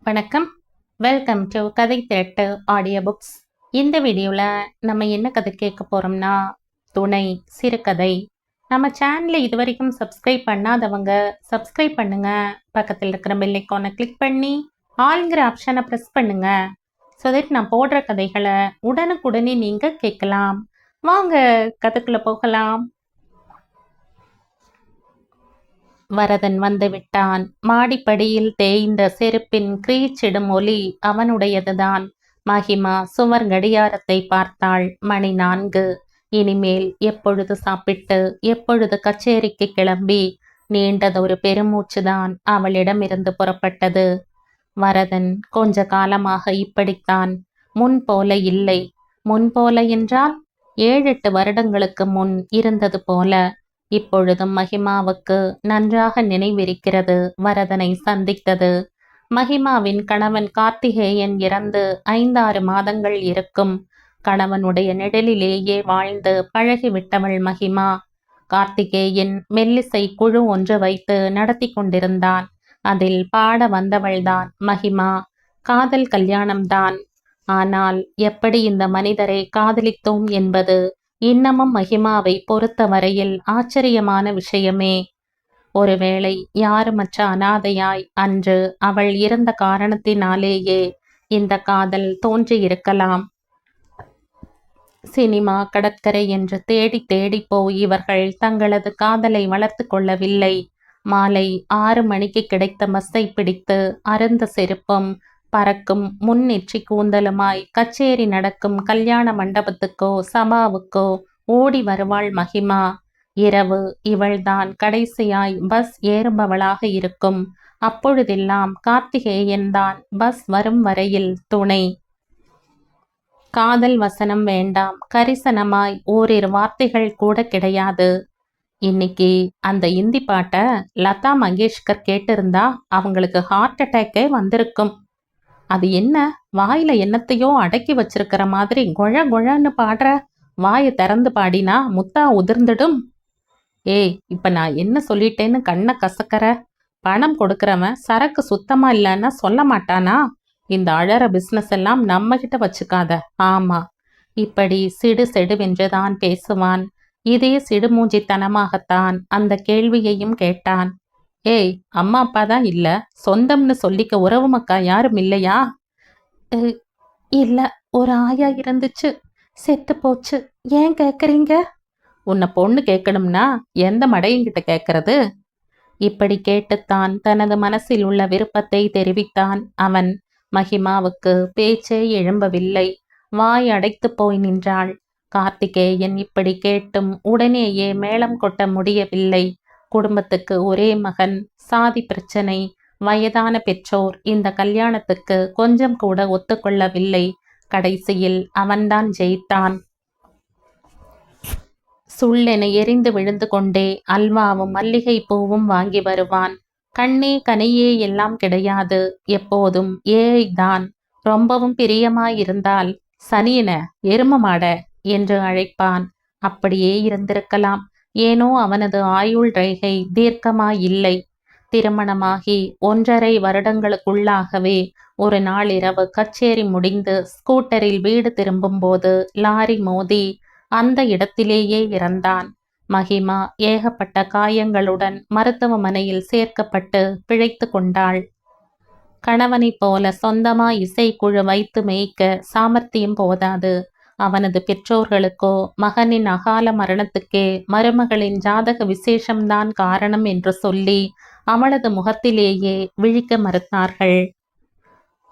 வணக்கம். Welcome to கதை திரட்டு audio books. இந்த வீடியோவில் நம்ம என்ன கதை கேட்க போகிறோம்னா, துணை சிறுகதை. நம்ம சேனலை இது வரைக்கும் சப்ஸ்கிரைப் பண்ணாதவங்க சப்ஸ்கிரைப் பண்ணுங்க. பக்கத்தில் இருக்கிற பெல் ஐக்கானை கிளிக் பண்ணி ஆல்ங்கிற ஆப்ஷனை ப்ரெஸ் பண்ணுங்க. ஸோ தட் நான் போடுற கதைகளை உடனுக்குடனே நீங்கள் கேட்கலாம். வாங்க கதைக்குள்ளே போகலாம். வரதன் வந்து விட்டான். மாடிப்படியில் தேய்ந்த செருப்பின் கிரீச்சிடும் ஒலி அவனுடையதுதான். மகிமா சுவர் கடியாரத்தை பார்த்தாள். மணி 4. இனிமேல் எப்பொழுது சாப்பிட்டு எப்பொழுது கச்சேரிக்கு கிளம்பி? நீண்டதொரு பெருமூச்சுதான் அவளிடமிருந்து புறப்பட்டது. வரதன் கொஞ்ச காலமாக இப்படித்தான். முன்போல இல்லை. முன்போல என்றால் 7-8 வருடங்களுக்கு முன் இருந்தது போல. இப்பொழுதும் மகிமாவுக்கு நன்றாக நினைவிருக்கிறது வரதனை சந்தித்தது. மகிமாவின் கணவன் கார்த்திகேயன் இறந்து 5-6 மாதங்கள் இருக்கும். கணவனுடைய நிழலிலேயே வாழ்ந்து பழகிவிட்டவள் மகிமா. கார்த்திகேயன் மெல்லிசை குழு ஒன்று வைத்து நடத்தி கொண்டிருந்தான். அதில் பாட வந்தவள்தான் மகிமா. காதல் கல்யாணம்தான். ஆனால் எப்படி இந்த மனிதரை காதலித்தோம் என்பது இன்னமும் மகிமாவை பொறுத்த வரையில் ஆச்சரியமான விஷயமே. ஒருவேளை யாருமற்ற அனாதையாய் அன்று அவள் இருந்த காரணத்தினாலேயே இந்த காதல் தோன்றியிருக்கலாம். சினிமா, கடற்கரை என்று தேடி தேடி போய் இவர்கள் தங்களது காதலை வளர்த்து கொள்ளவில்லை. மாலை 6 மணிக்கு கிடைத்த பஸ்ஸை பிடித்து அருந்த செருப்பும் பறக்கும் முன்னெற்றி கூந்தலுமாய் கச்சேரி நடக்கும் கல்யாண மண்டபத்துக்கோ சபாவுக்கோ ஓடி வருவாள் மகிமா. இரவு இவள்தான் கடைசியாய் பஸ் ஏறுபவளாக இருக்கும். அப்பொழுதெல்லாம் கார்த்திகேயன் தான் பஸ் வரும் வரையில் துணை. காதல் வசனம் வேண்டாம், கரிசனமாய் ஓரிரு வார்த்தைகள் கூட கிடையாது. இன்னைக்கு அந்த இந்தி பாட்டை லதா மங்கேஷ்கர் கேட்டிருந்தா அவங்களுக்கு ஹார்ட் அட்டாக்கே வந்திருக்கும். அது என்ன, வாயில என்னத்தையோ அடக்கி வச்சிருக்கிற மாதிரி கொழ கொழன்னு பாடுற? வாயை திறந்து பாடினா முத்தா உதிர்ந்துடும். ஏய், இப்ப நான் என்ன சொல்லிட்டேன்னு கண்ணை கசக்கற? பணம் கொடுக்கறவன் சரக்கு சுத்தமா இல்லைன்னா சொல்ல மாட்டானா? இந்த அழற பிசினஸ் எல்லாம் நம்ம கிட்ட வச்சுக்காத. ஆமா, இப்படி சிடு செடுவென்றுதான் பேசுவான். இதே சிடுமூஞ்சித்தனமாகத்தான் அந்த கேள்வியையும் கேட்டான். ஏய், அம்மா அப்பா தான் இல்ல, சொந்தம்னு சொல்லிக்க உறவு மக்கா யாரும் இல்லையா? இல்ல, ஒரு ஆயா இருந்துச்சு, செத்து போச்சு. ஏன் கேக்குறீங்க? உன்னை பொண்ணு கேட்கணும்னா எந்த மடையங்கிட்ட கேட்கறது? இப்படி கேட்டுத்தான் தனது மனசில் உள்ள விருப்பத்தை தெரிவித்தான் அவன். மகிமாவுக்கு பேச்சே எழும்பவில்லை. வாய் அடைத்து போய் நின்றாள். கார்த்திகேயன் இப்படி கேட்டும் உடனேயே மேளம் கொட்ட முடியவில்லை. குடும்பத்துக்கு ஒரே மகன், சாதி பிரச்சனை, வயதான பெற்றோர் இந்த கல்யாணத்துக்கு கொஞ்சம் கூட ஒத்துக்கொள்ளவில்லை. கடைசியில் அவன்தான் ஜெயித்தான். சுள்ளென எரிந்து விழுந்து கொண்டே அல்வாவும் மல்லிகை பூவும் வாங்கி வருவான். கண்ணே கனையே எல்லாம் கிடையாது, எப்போதும் ஏய் தான். ரொம்பவும் பிரியமாயிருந்தால் சனியன எரும மாட என்று அழைப்பான். அப்படியே இருந்திருக்கலாம். ஏனோ அவனது ஆயுள் ரேகை தீர்க்கமாயில்லை. திருமணமாகி 1.5 வருடங்களுக்குள்ளாகவே ஒரு நாள் இரவு கச்சேரி முடிந்து ஸ்கூட்டரில் வீடு திரும்பும்போது லாரி மோதி அந்த இடத்திலேயே இறந்தான். மகிமா ஏகப்பட்ட காயங்களுடன் மருத்துவமனையில் சேர்க்கப்பட்டு பிழைத்து கொண்டாள். கணவனைப் போல சொந்தமா இசைக்குழு வைத்து மேய்க்க சாமர்த்தியம் போதாது. அவனது பெற்றோர்களுக்கோ மகனின் அகால மரணத்துக்கே மருமகளின் ஜாதக விசேஷம்தான் காரணம் என்று சொல்லி அவளது முகத்திலேயே விழிக்க மறுத்தார்கள்.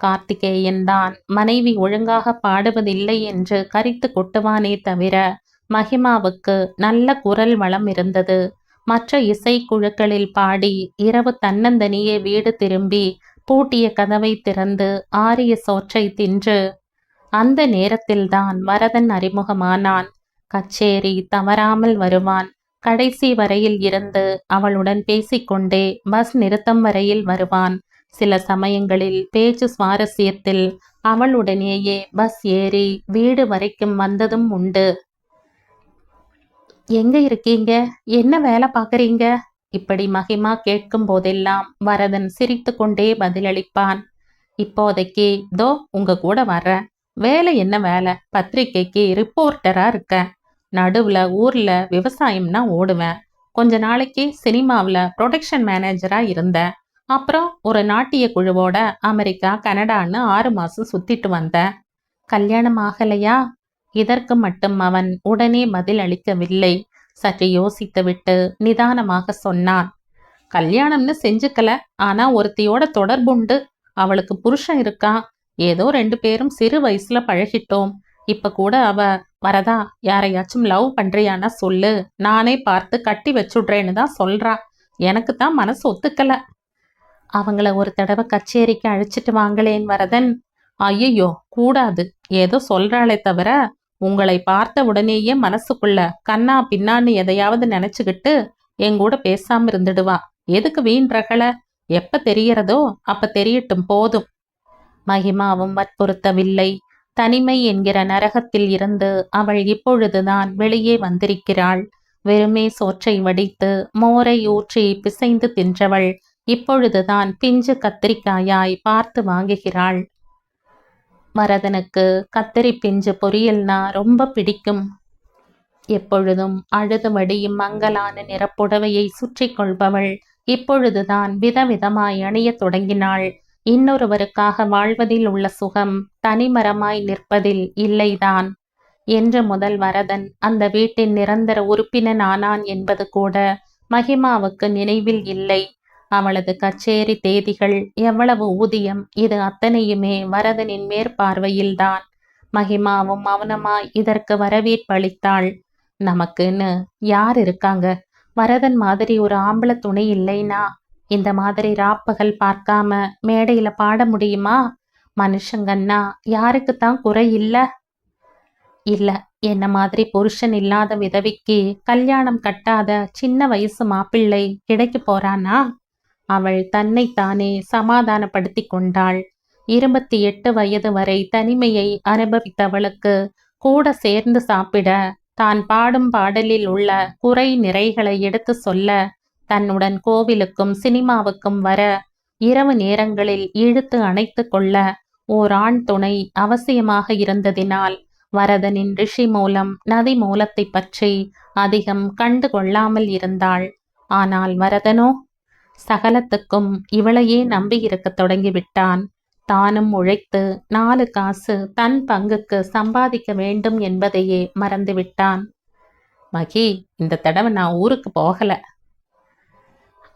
கார்த்திகேயன் தான் மனைவி ஒழுங்காக பாடுவதில்லை என்று கரித்து கொட்டுவானே தவிர மகிமாவுக்கு நல்ல குரல் வளம் இருந்தது. மற்ற இசைக்குழுக்களில் பாடி இரவு தன்னந்தனியே வீடு திரும்பி பூட்டிய கதவை திறந்து ஆரிய சோற்றை தின்று அந்த நேரத்தில்தான் வரதன் அறிமுகமானான். கச்சேரி தவறாமல் வருவான். கடைசி வரையில் இருந்து அவளுடன் பேசிக்கொண்டே பஸ் நிறுத்தம் வரையில் வருவான். சில சமயங்களில் பேச்சு சுவாரஸ்யத்தில் அவளுடனேயே பஸ் ஏறி வீடு வரைக்கும் வந்ததும் உண்டு. எங்க இருக்கீங்க? என்ன வேலை பார்க்குறீங்க? இப்படி மகிமா கேட்கும் போதெல்லாம் வரதன் சிரித்து கொண்டே பதிலளிப்பான். இப்போதைக்கு தோ உங்க கூட வர்றேன். வேலை என்ன வேலை, பத்திரிக்கைக்கு ரிப்போர்ட்டரா இருக்கேன். நடுவுல ஊர்ல விவசாயம்னா ஓடுவேன். கொஞ்ச நாளைக்கு சினிமாவில் ப்ரொடக்ஷன் மேனேஜரா இருந்தேன். அப்புறம் ஒரு நாட்டிய குழுவோட அமெரிக்கா கனடான்னு 6 மாசம் சுத்திட்டு வந்தேன். கல்யாணம் ஆகலையா? இதற்கு மட்டும் அவன் உடனே பதில் அளிக்கவில்லை. சற்று யோசித்துவிட்டு நிதானமாக சொன்னான். கல்யாணம்னு செஞ்சுக்கல, ஆனா ஒருத்தியோட தொடர்புண்டு. அவளுக்கு புருஷன் இருக்கான். ஏதோ 2 பேரும் சிறு வயசுல பழகிட்டோம். இப்ப கூட அவ வரதா யாரையாச்சும் லவ் பண்றியானா சொல்லு, நானே பார்த்து கட்டி வச்சுடுறேன்னு தான் சொல்றா. எனக்கு தான் மனசு ஒத்துக்கல. அவங்கள ஒரு தடவை கச்சேரிக்கு அழைச்சிட்டு வாங்களேன் வரதன். ஐயோ கூடாது, ஏதோ சொல்றாளே தவிர உங்களை பார்த்த உடனேயே மனசுக்குள்ள கண்ணா பின்னான்னு எதையாவது நினைச்சுக்கிட்டு எங்கூட பேசாம இருந்துடுவா. எதுக்கு வீண் ரகள? எப்ப தெரியறதோ அப்ப தெரியட்டும் போதும். மகிமாவும் வற்புறுத்தவில்லை. தனிமை என்கிற நரகத்தில் இருந்து அவள் இப்பொழுதுதான் வெளியே வந்திருக்கிறாள். வெறுமே சோற்றை வடித்து மோரை ஊற்றி பிசைந்து தின்றவள் இப்பொழுதுதான் பிஞ்சு கத்திரிக்காயாய் பார்த்து வாங்குகிறாள். வரதனுக்கு கத்திரி பிஞ்சு பொரியல்னா ரொம்ப பிடிக்கும். எப்பொழுதும் அழுது வடியும் மங்கலான நிறப்புடவையை சுற்றி கொள்பவள் இப்பொழுதுதான் விதவிதமாய் அணியத் தொடங்கினாள். இன்னொருவருக்காக வாழ்வதில் உள்ள சுகம் தனிமரமாய் நிற்பதில் இல்லைதான். என்று முதல் வரதன் அந்த வீட்டின் நிரந்தர உறுப்பினன் ஆனான் என்பது கூட மகிமாவுக்கு நினைவில் இல்லை. அவளது கச்சேரி தேதிகள், எவ்வளவு ஊதியம், இது அத்தனையுமே வரதனின் மேற்பார்வையில்தான். மகிமாவும் மௌனமாய் இதற்கு வரவேற்பளித்தாள். நமக்குன்னு யார் இருக்காங்க? வரதன் மாதிரி ஒரு ஆம்பளை துணை இல்லைனா இந்த மாதிரி ராப்பகல் பார்க்காம மேடையில பாட முடியுமா? மனுஷங்கன்னா யாருக்குத்தான் குறை இல்ல? இல்ல, என்ன மாதிரி புருஷன் இல்லாத விதவிக்கு கல்யாணம் கட்டாத சின்ன வயசு மாப்பிள்ளை கிடைக்க போறானா? அவள் தன்னைத்தானே சமாதானப்படுத்தி கொண்டாள். 28 வயது வரை தனிமையை அனுபவித்தவளுக்கு கூட சேர்ந்து சாப்பிட, தான் பாடும் பாடலில் உள்ள குறை நிறைகளை எடுத்து சொல்ல, தன்னுடன் கோவிலுக்கும் சினிமாவுக்கும் வர, இரவு நேரங்களில் இழுத்து அணைத்து கொள்ள ஓர் ஆண் துணை அவசியமாக இருந்ததினால் வரதனின் ரிஷி மூலம் நதி மூலத்தை பற்றி அதிகம் கண்டு கொள்ளாமல் இருந்தாள். ஆனால் வரதனோ சகலத்துக்கும் இவளையே நம்பியிருக்க தொடங்கிவிட்டான். தானும் உழைத்து 4 காசு தன் பங்குக்கு சம்பாதிக்க வேண்டும் என்பதையே மறந்துவிட்டான். மகி, இந்த தடவை நான் ஊருக்கு போகல.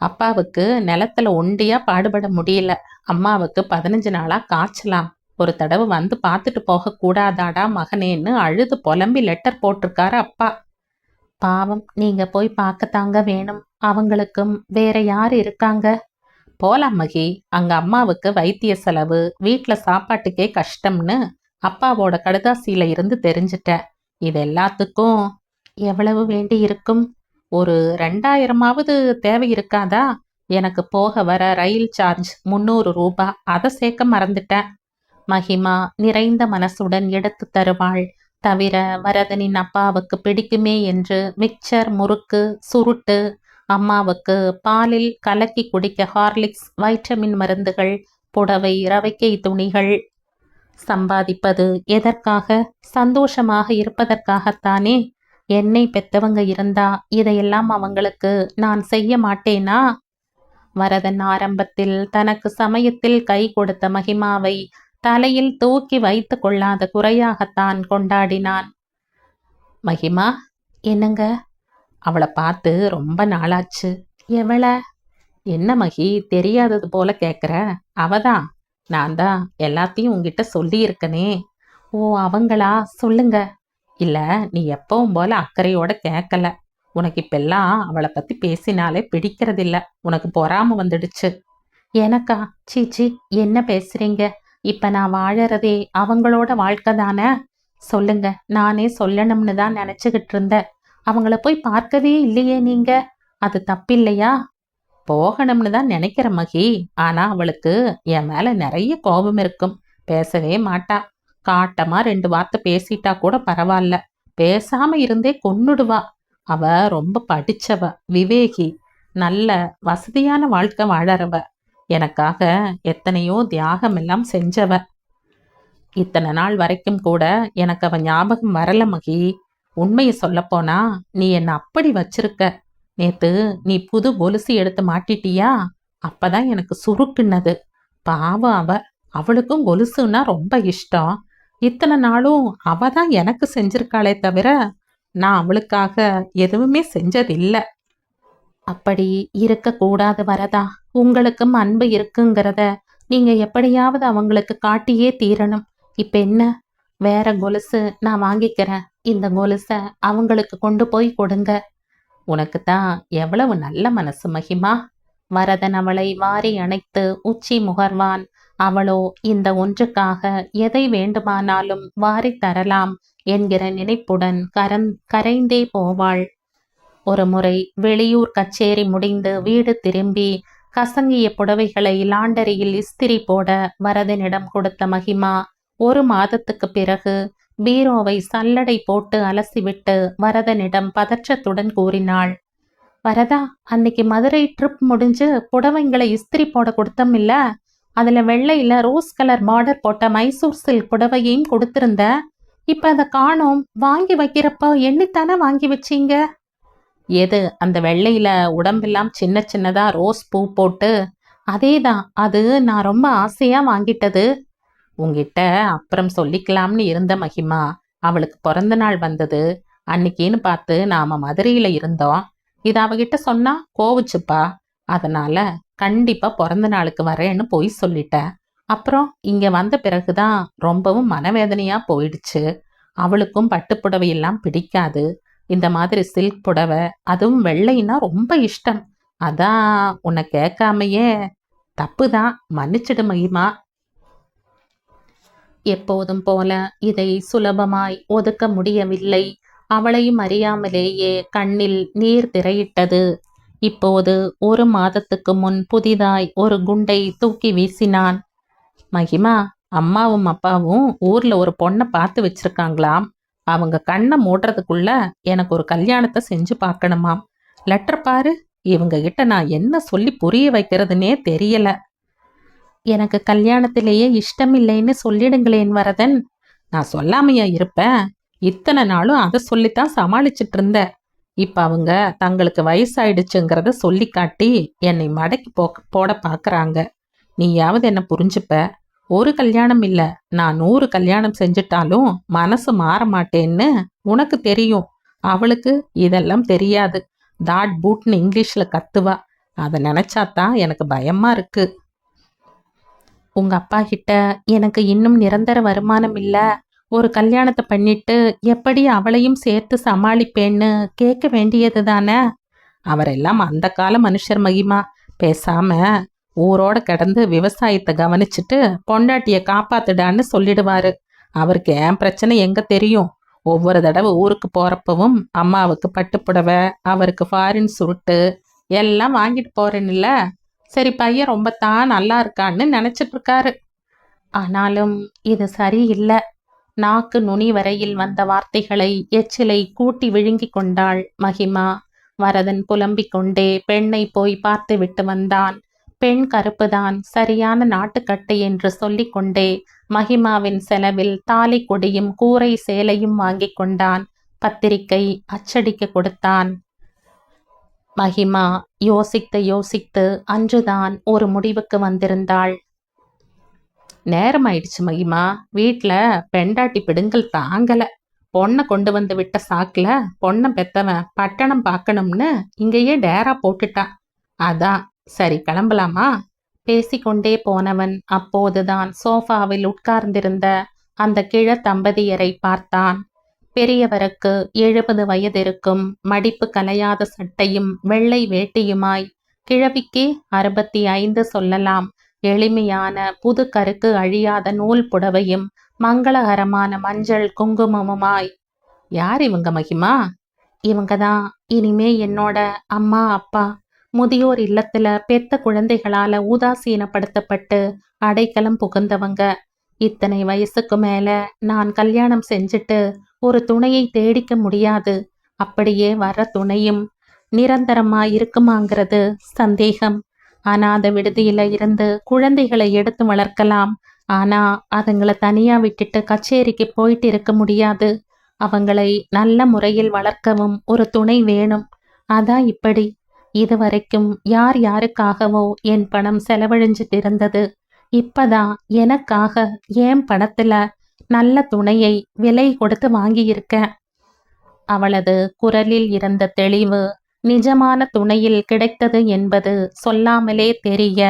அப்பாவுக்கு நிலத்துல ஒண்டியா பாடுபட முடியல. அம்மாவுக்கு 15 நாளா காய்ச்சலாம். ஒரு தடவை வந்து பார்த்துட்டு போக கூடாதாடா மகனேன்னு அழுது புலம்பி லெட்டர் போட்டிருக்காரு அப்பா. பாவம், நீங்க போய் பார்க்கத்தாங்க வேணும். அவங்களுக்கும் வேற யார் இருக்காங்க? போலாம் மகி. அங்க அம்மாவுக்கு வைத்திய செலவு, வீட்டில் சாப்பாட்டுக்கே கஷ்டம்னு அப்பாவோட கடுதாசியில இருந்து தெரிஞ்சிட்டேன். இது எல்லாத்துக்கும் எவ்வளவு வேண்டி இருக்கும்? ஒரு 2000ஆவது தேவை இருக்காதா? எனக்கு போக வர ரயில் சார்ஜ் 300 ரூபாய், அதை சேர்க்க மறந்துட்டேன். மகிமா நிறைந்த மனசுடன் எடுத்து தருவாள். தவிர வரதனின் அப்பாவுக்கு பிடிக்குமே என்று மிக்சர், முறுக்கு, சுருட்டு, அம்மாவுக்கு பாலில் கலக்கி குடிக்க ஹார்லிக்ஸ், வைட்டமின் மருந்துகள், புடவை, ரவைக்கை துணிகள். சம்பாதிப்பது எதற்காக? சந்தோஷமாக இருப்பதற்காகத்தானே. என்னை பெத்தவங்க இருந்தா இதையெல்லாம் அவங்களுக்கு நான் செய்ய மாட்டேனா? வரதன் ஆரம்பத்தில் தனக்கு சமயத்தில் கை கொடுத்த மகிமாவை தலையில் தூக்கி வைத்து கொள்ளாத குறையாகத்தான் கொண்டாடினான். மகிமா, என்னங்க? அவளை பார்த்து ரொம்ப நாளாச்சு. எவள? என்ன மகி, தெரியாதது போல கேட்குற? அவதான். நான் தான் எல்லாத்தையும் உங்ககிட்ட சொல்லியிருக்கனே. ஓ, அவங்களா? சொல்லுங்க. இல்ல, நீ எப்பவும் போல அக்கறையோட கேட்கல. உனக்கு இப்பெல்லாம் அவளை பத்தி பேசினாலே பிடிக்கிறதில்ல. உனக்கு பொறாம வந்துடுச்சு. எனக்கா? சீச்சி, என்ன பேசுறீங்க? இப்ப நான் வாழறதே அவங்களோட வாழ்க்கை தானே. சொல்லுங்க, நானே சொல்லணும்னு தான் நினைச்சுக்கிட்டு இருந்தேன். அவங்கள போய் பார்க்கவே இல்லையே நீங்க. அது தப்பில்லையா? போகணும்னு தான் நினைக்கிற மகி. ஆனா அவளுக்கு என் மேல நிறைய கோபம் இருக்கும். பேசவே மாட்டா. காட்டமா 2 வார்த்தை பேசிட்டா கூட பரவாயில்ல, பேசாம இருந்தே கொன்னுடுவா. அவ ரொம்ப படிச்சவ, விவேகி, நல்ல வசதியான வாழ்க்கை வாழறவ. எனக்காக எத்தனையோ தியாகம் எல்லாம் செஞ்சவ. இத்தனை நாள் வரைக்கும் கூட எனக்கு அவ ஞாபகம் வரல மகி. உண்மையை சொல்லப்போனா நீ என்ன அப்படி வச்சிருக்க. நேத்து நீ புது கொலுசு எடுத்து மாட்டிட்டியா? அப்பதான் எனக்கு சுருக்குன்னது. பாவம் அவ. அவளுக்கும் கொலுசுன்னா ரொம்ப இஷ்டம். இத்தனை நாளும் அவ தான் எனக்கு செஞ்சிருக்காளே தவிர நான் அவளுக்காக எதுவுமே செஞ்சதில்லை. அப்படி இருக்கக்கூடாது வரதா. உங்களுக்கும் அன்பு இருக்குங்கிறத நீங்க எப்படியாவது அவங்களுக்கு காட்டியே தீரணும். இப்ப என்ன, வேற கொலுசு நான் வாங்கிக்கிறேன். இந்த கொலுசை அவங்களுக்கு கொண்டு போய் கொடுங்க. உனக்கு தான் எவ்வளவு நல்ல மனசு மகிமா. வரதன் அவளை வாரி அணைத்து உச்சி முகர்வான். அவளோ இந்த ஒன்றுக்காக எதை வேண்டுமானாலும் வாரி தரலாம் என்கிற நினைப்புடன் கரைந்தே போவாள். ஒரு முறை வெளியூர் கச்சேரி முடிந்து வீடு திரும்பி கசங்கிய புடவைகளை லாண்டரியில் இஸ்திரி போட வரதனிடம் கொடுத்த மகிமா 1 மாதத்துக்கு பிறகு பீரோவை சல்லடை போட்டு அலசிவிட்டு வரதனிடம் பதற்றத்துடன் கூறினாள். வரதா, அன்னைக்கு மதுரை ட்ரிப் முடிஞ்சு புடவைங்களை இஸ்திரி போட கொடுத்தோம் இல்ல, அதுல வெள்ளையில ரோஸ் கலர் பார்டர் போட்ட மைசூர் சில்க் புடவையையும் கொடுத்திருந்த. இப்ப அதை காணோம். வாங்கி வைக்கிறப்ப எண்ணித்தானே வாங்கி வச்சீங்க? எது அந்த வெள்ளையில உடம்பெல்லாம் சின்ன சின்னதா ரோஸ் பூ போட்டு? அதேதான். அது நான் ரொம்ப ஆசையா வாங்கிட்டது. உங்ககிட்ட அப்புறம் சொல்லிக்கலாம்னு இருந்த மகிமா. அவளுக்கு பிறந்த நாள் வந்தது. அன்னைக்குன்னு பார்த்து நாம மதுரையில இருந்தோம். இது அவகிட்ட சொன்னா கோவிச்சுப்பா. அதனால கண்டிப்பா பிறந்த நாளுக்கு வரேன்னு போய் சொல்லிட்டேன். அப்புறம் இங்க வந்த பிறகுதான் ரொம்பவும் மனவேதனையா போயிடுச்சு. அவளுக்கும் பட்டுப்புடவையெல்லாம் பிடிக்காது. இந்த மாதிரி சில்க் புடவை, அதுவும் வெள்ளைன்னா ரொம்ப இஷ்டம். அதான் உன்னை கேட்காமையே. தப்புதான், மன்னிச்சிடு மகிமா. எப்போதும் போல இதை சுலபமாய் ஒதுக்க முடியவில்லை. அவளையும் அறியாமலேயே கண்ணில் நீர் திரையிட்டது. இப்போது 1 மாதத்துக்கு முன் புதிதாய் ஒரு குண்டை தூக்கி வீசினான். மகிமா, அம்மாவும் அப்பாவும் ஊர்ல ஒரு பொண்ணை பார்த்து வச்சிருக்காங்களாம். அவங்க கண்ணை மூடுறதுக்குள்ள எனக்கு ஒரு கல்யாணத்தை செஞ்சு பார்க்கணுமாம். லெட்டர் பாரு. இவங்க கிட்ட நான் என்ன சொல்லி புரிய வைக்கிறதுனே தெரியல. எனக்கு கல்யாணத்திலேயே இஷ்டமில்லைன்னு சொல்லிடுங்களேன் வரதன். நான் சொல்லாமையா இருப்பேன்? இத்தனை நாளும் அதை சொல்லித்தான் சமாளிச்சிட்டு இருந்த. இப்ப அவங்க தங்களுக்கு வயசாயிடுச்சுங்கிறத சொல்லி காட்டி என்னை மடக்கி போட பாக்குறாங்க. நீயாவது என்ன புரிஞ்சுப்ப? ஒரு கல்யாணம் இல்ல, நான் 100 கல்யாணம் செஞ்சிட்டாலும் மனசு மாற மாட்டேன்னு உனக்கு தெரியும். அவளுக்கு இதெல்லாம் தெரியாது. தாட் பூட்னு இங்கிலீஷ்ல கத்துவா. அதை நினைச்சாதான் எனக்கு பயமா இருக்கு. உங்க அப்பா கிட்ட எனக்கு இன்னும் நிரந்தர வருமானம் இல்ல, ஒரு கல்யாணத்தை பண்ணிட்டு எப்படி அவளையும் சேர்த்து சமாளிப்பேன்னு கேட்க வேண்டியது தானே. அவரெல்லாம் அந்த கால மனுஷர் மகிமா. பேசாம ஊரோட கிடந்து விவசாயத்தை கவனிச்சுட்டு பொண்டாட்டிய காப்பாத்துடான்னு சொல்லிடுவாரு. அவருக்கு என் பிரச்சனை எங்க தெரியும்? ஒவ்வொரு தடவை ஊருக்கு போறப்பவும் அம்மாவுக்கு பட்டுப்புடவை, அவருக்கு ஃபாரின் சுருட்டு எல்லாம் வாங்கிட்டு போறேன்னுல. சரி, பையன் ரொம்ப தான் நல்லா இருக்கான்னு நினைச்சிட்டு இருக்காரு. ஆனாலும் இது சரியில்லை. நாக்கு நுனி வரையில் வந்த வார்த்தைகளை எச்சிலை கூட்டி விழுங்கி கொண்டாள் மகிமா. வரதன் புலம்பிக் கொண்டே பெண்ணை போய் பார்த்து விட்டு வந்தான். பெண் கருப்புதான், சரியான நாட்டுக்கட்டை என்று சொல்லிக்கொண்டே மகிமாவின் செலவில் தாலி கொடியும் கூரை சேலையும் வாங்கி கொண்டான். பத்திரிகை அச்சடிக்க கொடுத்தான். மகிமா யோசித்து யோசித்து அன்றுதான் ஒரு முடிவுக்கு வந்திருந்தாள். நேரம் ஆயிடுச்சு மகிமா. வீட்டில் பெண்டாட்டி பிடுங்கல் தாங்கல. பொண்ணை கொண்டு வந்து விட்ட சாக்குல பொண்ணை பெத்தவன் பட்டணம் பார்க்கணும்னு இங்கேயே டேரா போட்டுட்டான். அதான் சரி, கிளம்பலாமா? பேசிக்கொண்டே போனவன் அப்போதுதான் சோஃபாவில் உட்கார்ந்திருந்த அந்த கிழ தம்பதியரை பார்த்தான். பெரியவருக்கு 70 வயது இருக்கும். மடிப்பு கலையாத சட்டையும் வெள்ளை வேட்டியுமாய். கிழவிக்கு 65 சொல்லலாம். எளிமையான புது கருக்கு அழியாத நூல் புடவையும் மங்களகரமான மஞ்சள் குங்குமமுமாய். யார் இவங்க மகிமா? இவங்க தான் இனிமே என்னோட அம்மா அப்பா. முதியோர் இல்லத்துல பெத்த குழந்தைகளால உதாசீனப்படுத்தப்பட்டு அடைக்கலம் புகுந்தவங்க. இத்தனை வயசுக்கு மேல நான் கல்யாணம் செஞ்சுட்டு ஒரு துணையை தேடிக்க முடியாது. அப்படியே வர துணையும் நிரந்தரமா இருக்குமாங்கிறது சந்தேகம். அனாதை விடுதியில இருந்து குழந்தைகளை எடுத்து வளர்க்கலாம். ஆனா அதுங்களை தனியா விட்டுட்டு கச்சேரிக்கு போயிட்டு இருக்க முடியாது. அவங்களை நல்ல முறையில் வளர்க்கவும் ஒரு துணை வேணும். அதான் இப்படி. இதுவரைக்கும் யார் யாருக்காகவோ என் பணம் செலவழிஞ்சிட்டு இருந்தது. இப்பதான் எனக்காக என் பணத்துல நல்ல துணையை விலை கொடுத்து வாங்கியிருக்கேன். அவளது குரலில் இருந்த தெளிவு நிஜமான துணையில் கிடைத்தது என்பது சொல்லாமலே தெரிய,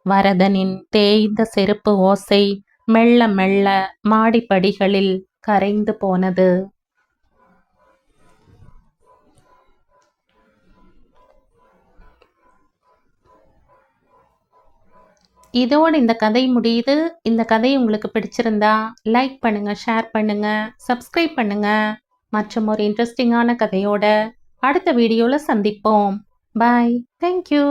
வரதனின் தேய்ந்த செருப்பு ஓசை மெல்ல மெல்ல மாடிப்படிகளில் கரைந்து போனது. இதோடு இந்த கதை முடியுது. இந்த கதை உங்களுக்கு பிடிச்சிருந்தா லைக் பண்ணுங்க, ஷேர் பண்ணுங்க, சப்ஸ்கிரைப் பண்ணுங்க. மற்றும் ஒரு இன்ட்ரெஸ்டிங்கான கதையோட அடுத்த வீடியோல சந்திப்போம். பாய். தேங்க்யூ.